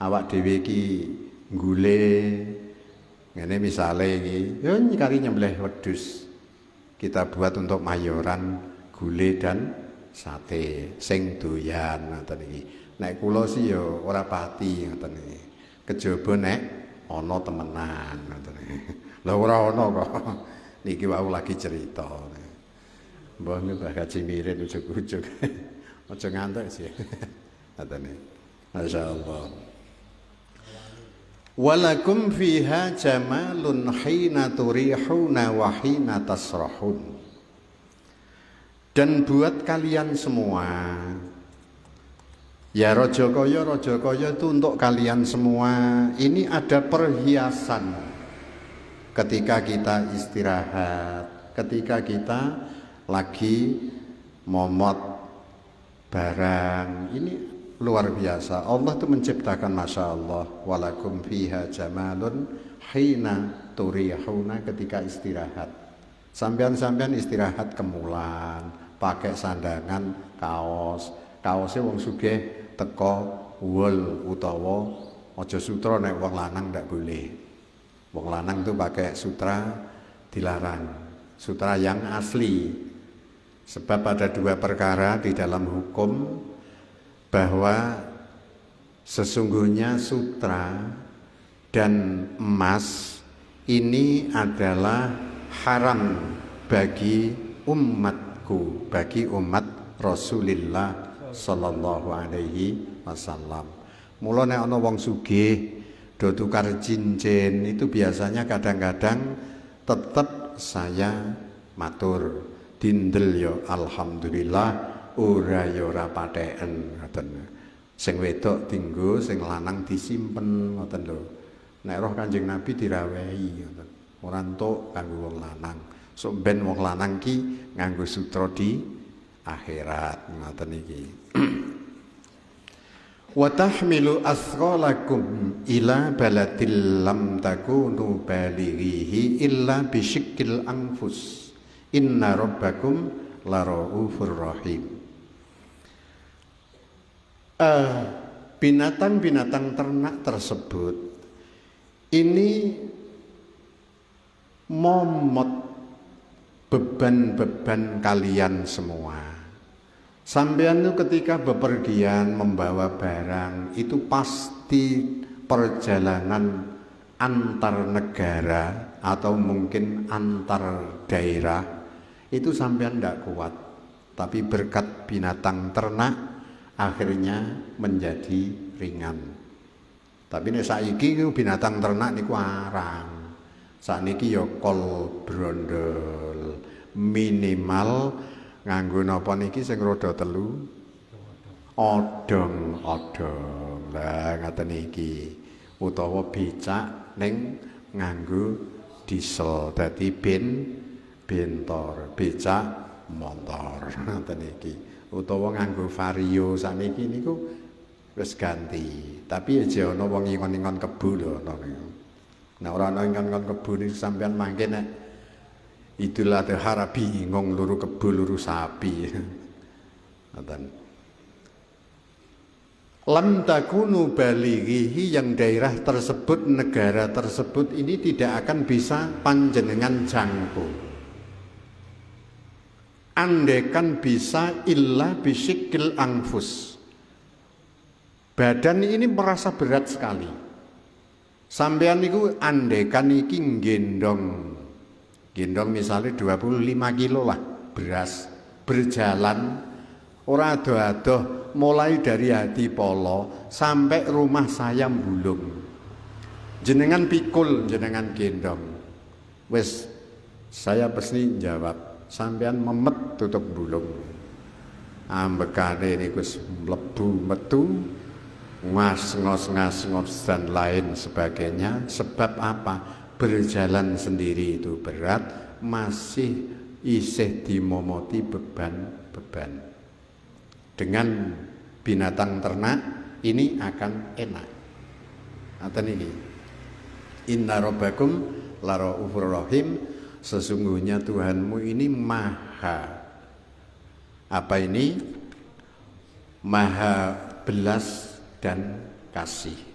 awak dhewe iki nggule. Ngene misale iki, ya kari nyembelih wedhus. Kita buat untuk mayoran, gule dan sate sing doyan ngoten iki. Nek kula sih ya ora pati ngoten iki. Kejaba nek ana temenan ngoten iki. Lah ora ana kok. Niki wau lagi cerita. Mbah Mbah Kaji Mirin ujug-ujug. Aja ngantuk sih. Ngoten iki. Masyaallah. Walakum fiha jamalun hina turihuna wa hina tasrahun. Dan buat kalian semua, ya raja kaya itu untuk kalian semua. Ini ada perhiasan ketika kita istirahat, ketika kita lagi momot barang. Ini luar biasa. Allah itu menciptakan, masya Allah, walakum fiha jamalun hina turihuna, ketika istirahat. Sampean istirahat kemulan, pakai sandangan kaosnya wong sugih teko wol utawa aja sutra. Nek wong lanang ndak boleh. Wong lanang tuh pakai sutra dilarang, sutra yang asli. Sebab ada dua perkara di dalam hukum, bahwa sesungguhnya sutra dan emas ini adalah haram bagi umatku, bagi umat Rasulullah sallallahu alaihi wasallam. Mula nek ana wong sugih do tukar cincin itu biasanya kadang-kadang tetap saya matur, dindel ya alhamdulillah, ora ya ora patheken ngoten. Sing wedok dienggo, sing lanang disimpen ngoten lho. Nek roh Kanjeng Nabi dirawehi ngoten. Ora entuk kanggo wong lanang. Sok ben wong lanang ki nganggo sutra di akhirat ngoten iki. Wa tahmilu asqalakum ila baladil lam takunu balighihi illa bisyikkil anfus. Inna rabbakum laraufur rahim. Binatang-binatang ternak tersebut ini momot beban-beban kalian semua. Sampean itu ketika bepergian membawa barang itu pasti perjalanan antar negara atau mungkin antar daerah itu sampean tidak kuat, tapi berkat binatang ternak akhirnya menjadi ringan. Tapi nek saiki binatang ternak niku arang. Sakniki ya kol brondol minimal nganggo napa niki sing roda telu odong-odong. Lah ngaten iki utawa becak ning nganggo diesel dadi bentor, becak motor ngaten iki. Utawa nganggo vario sakniki niku wis ganti. Tapi aja ana wong ingon-ingon kebu lho ana niku. Nah ora ana ingon-ingon kebu niku sampean mangke nek Idul Adha bingung luru kebu luru sapi. Ngoten. Lam takunu balighihi, yang daerah tersebut, negara tersebut ini tidak akan bisa panjenengan jangkau. Andekan bisa illa bisyikil anfus. Badan ini merasa berat sekali. Sampean niku andekan iki gendong misalnya 25 kilo lah beras, berjalan ora ado-ado mulai dari Hadipolo sampai rumah saya Bulung. Jenengan pikul, jenengan gendong. Wes saya pasti jawab, sampean memet tutup Bulung. Ambekane niku wis mlebu metu ngos-ngos dan lain sebagainya. Sebab apa? Berjalan sendiri itu berat, masih isih dimomoti beban-beban. Dengan binatang ternak ini akan enak. Ngaten ini. Inna rabbakum laraufur rahim, sesungguhnya Tuhanmu ini maha apa ini? Maha belas dan kasih.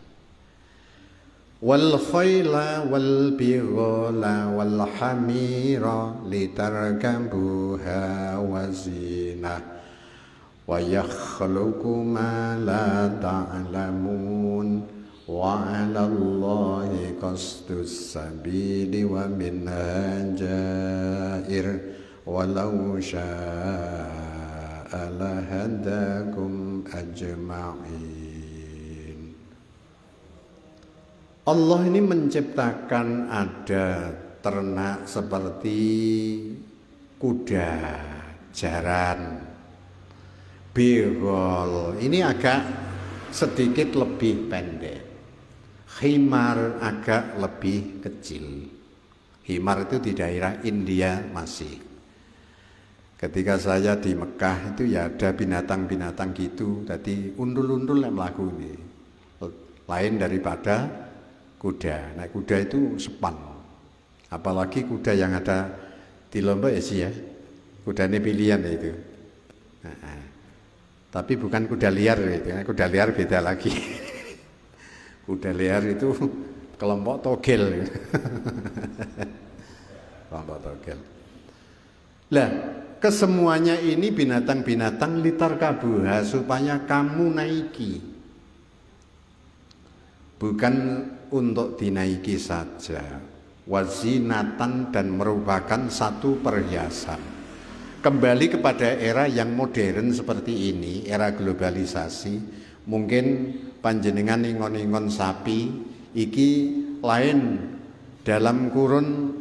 Wal khayla wal bighala wal hamira litarkabuha wa zinah wa yakhluqu ma la ta'lamun wa 'alallahi qasdus sabili wa minha jair walau syaa lahadakum ajma'in. Allah ini menciptakan ada ternak seperti kuda, jaran, bigol. Ini agak sedikit lebih pendek. Himar agak lebih kecil. Himar itu di daerah India masih. Ketika saya di Mekah itu ya ada binatang-binatang gitu. Tadi undul-undul yang melaku ini. Lain daripada kuda. Nah kuda itu sepan. Apalagi kuda yang ada di Lombok ya sih ya. Kuda ini pilihan ya itu. Nah, tapi bukan kuda liar itu. Kuda liar beda lagi. Kuda liar itu kelompok togel. Kelompok togel. Lah, kesemuanya ini binatang-binatang litarkabuha supaya kamu naiki. Bukan untuk dinaiki saja, wazinatan, dan merupakan satu perhiasan. Kembali kepada era yang modern seperti ini, era globalisasi, mungkin panjenengan ingon-ingon sapi iki lain dalam kurun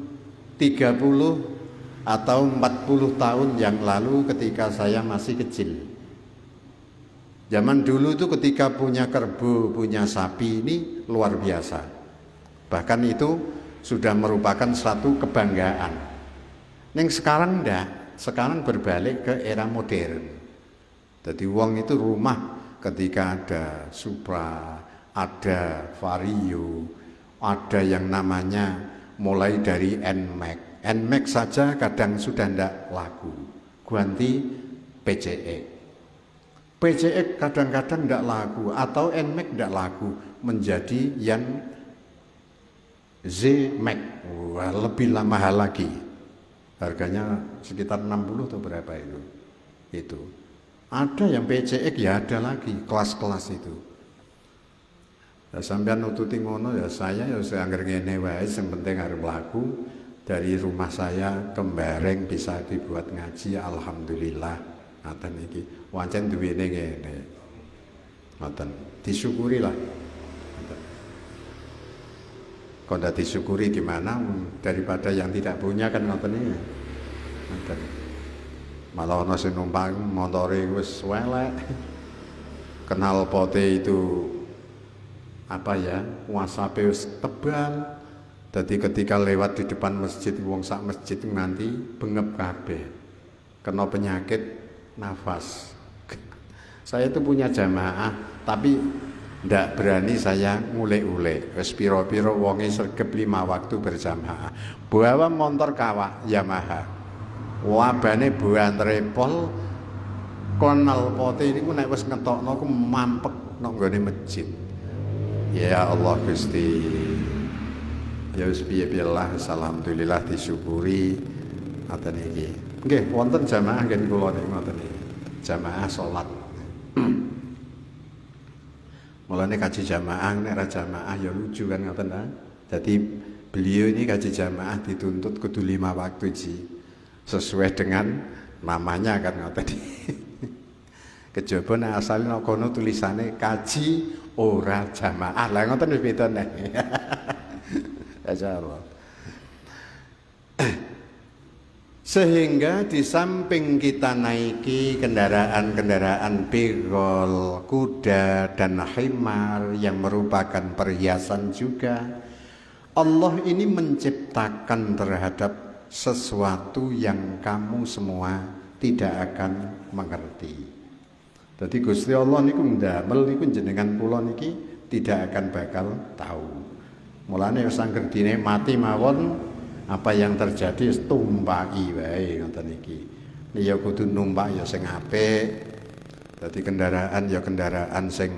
30 atau 40 tahun yang lalu ketika saya masih kecil. Zaman dulu itu ketika punya kerbau, punya sapi ini luar biasa. Bahkan itu sudah merupakan suatu kebanggaan. Yang sekarang enggak, sekarang berbalik ke era modern. Jadi wong itu rumah ketika ada Supra, ada Vario, ada yang namanya mulai dari NMAX. NMAX saja kadang sudah tidak laku, ganti PCX. PCX kadang-kadang tidak laku atau NMAX tidak laku, menjadi yang ZMAX. Wah, lebih mahal lagi. Harganya sekitar 60 atau berapa itu. Itu. Ada yang PCX ya ada lagi kelas-kelas itu. Ya, sampean nututi ngono ya saya anggar ngene wae sing penting arep laku. Dari rumah saya ke Bareng bisa dibuat ngaji, alhamdulillah. Ngaten iki wancen duwene ngene. Ngoten, disyukurilah. Kalau tidak disyukuri gimana daripada yang tidak punya kan ngoten iki. Ngoten. Malah ana sing numpang motore wis welek. Kenal pote itu apa ya? WhatsApp wis tebal. Jadi ketika lewat di depan masjid, wong sak masjid nanti bengep kabeh, kena penyakit nafas. Saya itu punya jamaah, tapi ndak berani saya ngulek-ulek. Wis pira-pira wonge sregep 5 waktu berjamaah. Bawa motor kawak Yamaha. Wabane buantere pol konal pote niku nek wis ngetokno ku mampek nang nggone masjid. Ya Allah Gusti. Ya wis piye-piye lah, alhamdulillah disyukuri ngoten iki. Nggih, wonten jamaah nggih kula niku ngoten iki. Jamaah salat. Mulane kaji jamaah nek ra jamaah ya lucu kan ngoten ta. Jadi beliau ini kaji jamaah dituntut kudu 5 waktu ji. Sesuai dengan namanya kan ngoten. Kejaba nek asale nek kono tulisane kaji ora jamaah. Lah ngoten wis beda nek. Allah. Sehingga di samping kita naiki kendaraan-kendaraan begol, kuda dan himar yang merupakan perhiasan juga, Allah ini menciptakan terhadap sesuatu yang kamu semua tidak akan mengerti. Jadi Gusti Allah niku ndamel niku jenengan kula niki tidak akan bakal tahu. Mulane wis angger dine mati mawon, apa yang terjadi tumpaki wae ngoten iki. Ya kudu numpak ya sing apik. Dadi kendaraan ya kendaraan sing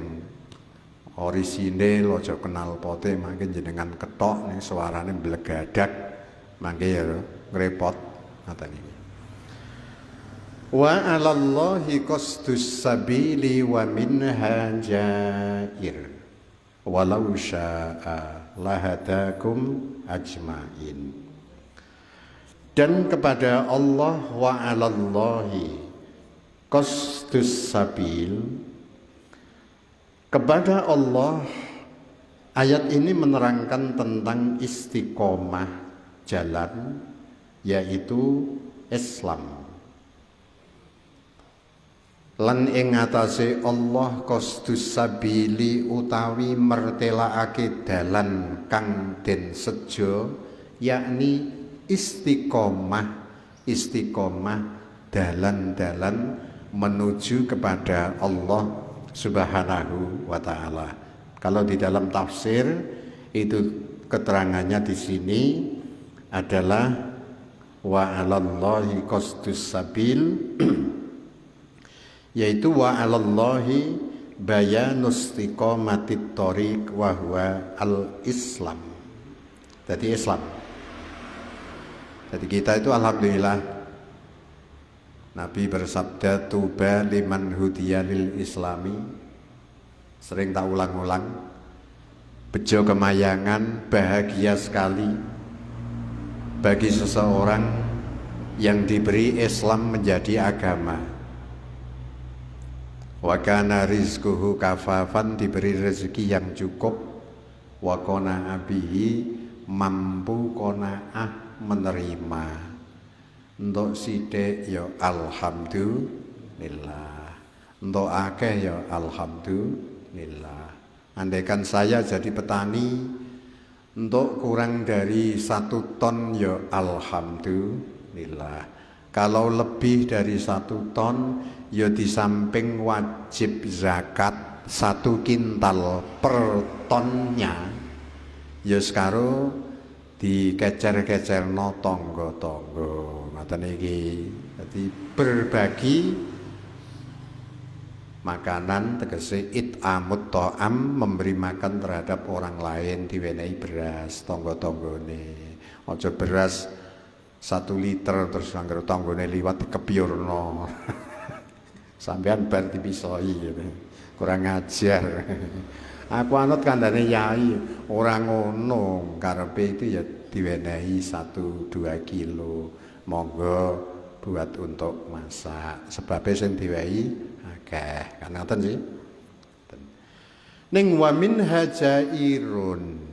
orisinil, aja kenal pote mangke jenengan ketok ning suarane blegadak mangke ya ngrepot ngoten iki. Wa 'alallahi qasdus sabili wa minha jair. Walau syaa lahadakum ajmain. Dan kepada Allah wa 'alallahi qasdus sabil, kepada Allah ayat ini menerangkan tentang istiqomah jalan, yaitu Islam. Lan ing ngatasé Allah qasdus sabili utawi mertelaake dalan kang den sejo, yakni istiqomah dalan-dalan menuju kepada Allah Subhanahu wa taala. Kalau di dalam tafsir itu keterangannya di sini adalah wa 'alallahi qasdus sabil yaitu wa 'alallahi bayanus istiqomatit thoriq wa huwa al-Islam. Jadi Islam. Jadi kita itu alhamdulillah Nabi bersabda tuba liman hudiya lil islami. Sering tak ulang-ulang. Bejo kemayangan, bahagia sekali bagi seseorang yang diberi Islam menjadi agama. Wa kana rizquhu kafafan, diberi rezeki yang cukup. Wa qana'a bihi, mampu qanaah menerima. entuk sithik ya alhamdulillah, entuk akeh ya alhamdulillah. Andaikan saya jadi petani, untuk kurang dari 1 ton ya alhamdulillah. Kalau lebih dari 1 ton ya di samping wajib zakat 1 kintal per tonnya, ya sekarang dikecer-kecerno tangga-tangga. Ngoten iki. Dadi berbagi makanan tegese it'amut ta'am, memberi makan terhadap orang lain, diwenehi beras tangga-tanggane. Aja beras 1 liter terus anggere tanggane liwat dikepiurno. Sampean bar dipisoi gitu. Kurang ajar. Aku anut kandhane yai, ora ngono, karepe itu ya diwenehi 1-2 kilo. Monggo buat untuk masak. Sebabnya sing diwehi akeh. Kan ngoten sih. Ning wa min hajairun.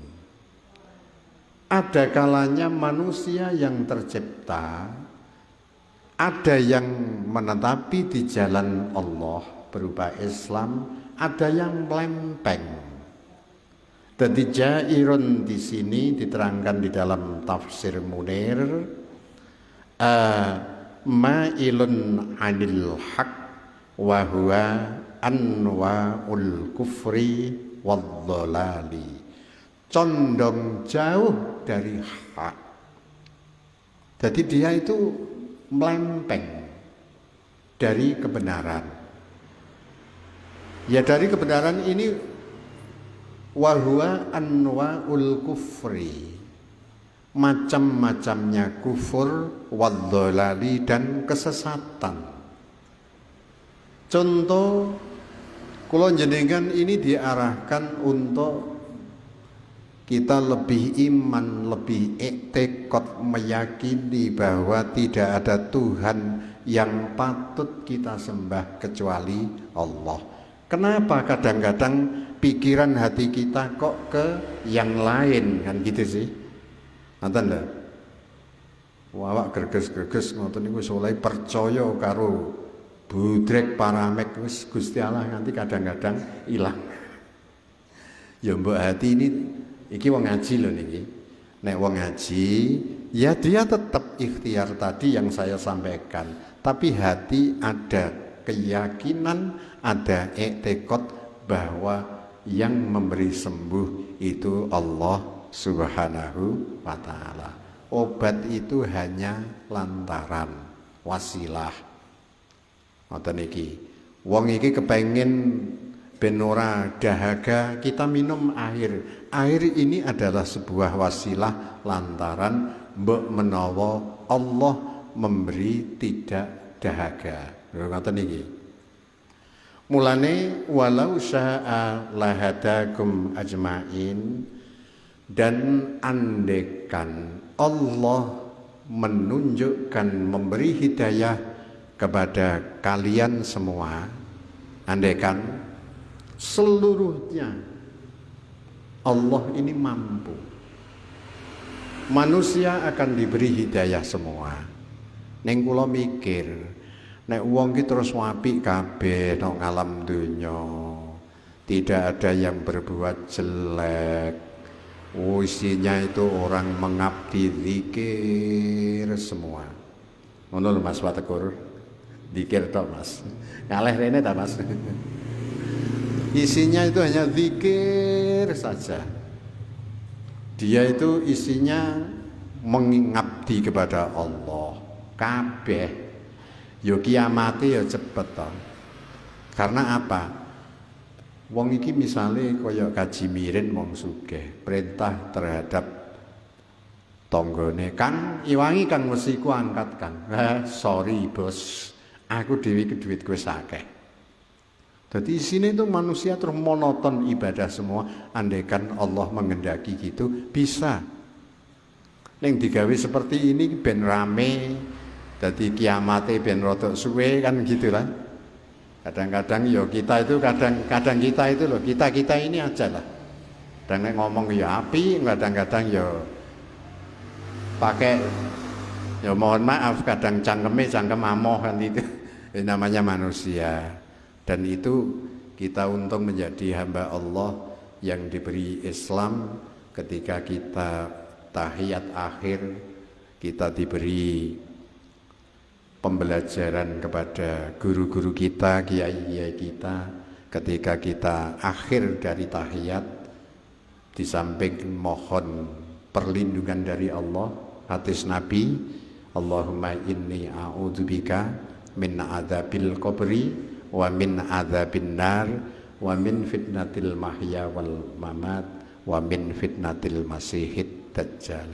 Ada kalanya manusia yang tercipta, ada yang menetapi di jalan Allah berupa Islam, ada yang melempeng. Jadi jairun di sini diterangkan di dalam tafsir Munir, ma'ilun 'anil haq wa huwa anwa'ul kufri wadh-dhalali. Condong jauh dari hak. Jadi dia itu melempeng dari kebenaran. Ya dari kebenaran ini wahwa anwa'ul kufri, macam-macamnya kufur, wadh-dhalali dan kesesatan. Contoh, kula jenengan ini diarahkan untuk kita lebih iman, lebih i'tiqad, meyakini bahwa tidak ada Tuhan yang patut kita sembah kecuali Allah. Kenapa kadang-kadang pikiran hati kita kok ke yang lain, kan gitu sih? Ngoten lho. Awak greges-greges ngoten niku soleh percaya karo budrek paramek wis Gusti Allah, nganti kadang-kadang ilang. Ya mbok hati ini iki wong ngaji lho niki. Nek wong ngaji, ya dia tetap ikhtiar tadi yang saya sampaikan. Tapi hati ada keyakinan, ada i'tiqad bahwa yang memberi sembuh itu Allah Subhanahu wa ta'ala. Obat itu hanya lantaran wasilah. Ngoten iki. Wong iki kepengin ben ora dahaga, kita minum air. Air ini adalah sebuah wasilah lantaran mbok menawa Allah memberi tidak dahaga. Ngoten iki. Mulane walau syaa lahadakum ajmain, dan andekan Allah menunjukkan, memberi hidayah kepada kalian semua, andekan seluruhnya Allah ini mampu, manusia akan diberi hidayah semua. Neng kula mikir, nek wong ki terus apik kabeh nang alam donya, tidak ada yang berbuat jelek. Isinya itu orang mengabdi zikir semua. Ngono lho Mas Watekur. Zikir tok Mas. Ngaleh rene ta Mas. Isinya itu hanya zikir saja. Dia itu isinya mengabdi kepada Allah. Kabeh. Yo kiamate ya cepet to. Karena apa? Wong iki misale kaya kaji mirin wong sugih, perintah terhadap tanggane, "Kang, iwangi Kang mesiku angkat Kang." Sorry bos, aku dhewe iki duitku wis akeh. Jadi sini itu manusia terus monoton ibadah semua. Andaikan Allah mengendaki gitu bisa. Ning digawe seperti ini ben rame, dadi kiamate ben rada suwe kan gitu lah. Kadang-kadang ya kita itu kadang kita itu loh, kita ini aja lah. Dan ngomong ya api, kadang-kadang ya pakai Ya mohon maaf kadang cangkem amoh kan itu. Namanya manusia. Dan itu kita untung menjadi hamba Allah yang diberi Islam ketika kita tahiyat akhir, kita diberi pembelajaran kepada guru-guru kita, kiai-kiai kita, ketika kita akhir dari tahiyat, di samping mohon perlindungan dari Allah, hadis Nabi, Allahumma inni a'udzubika min adzabil qabri wa min adzabin nar wa min fitnatil mahya wal mamat wa min fitnatil masihid dajjal.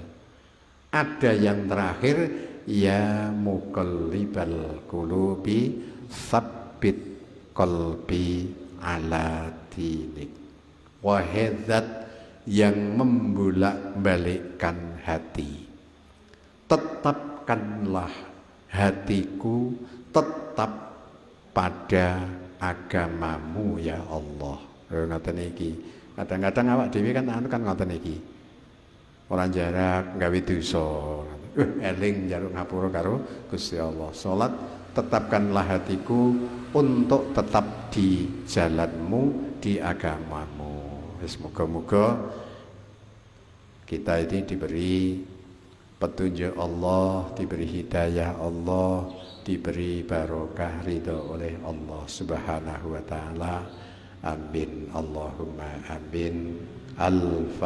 Ada yang terakhir, ya muqallibal qulubi tsabbit qalbi ala dinik. Wahai zat yang membolak-balikkan hati, tetapkanlah hatiku tetap pada agamamu ya Allah. Ngoten iki. Kadang-kadang awak dhewe kan ngoten iki. Ora jarak gawe dosa. Eling njaluk ngapura karo Gusti Allah. Salat, tetapkanlah hatiku untuk tetap di jalanmu, di agamamu. Semoga-moga kita ini diberi petunjuk Allah, diberi hidayah Allah, diberi barokah ridho oleh Allah Subhanahu wa taala. Amin. Allahumma amin. Al-Fatihah.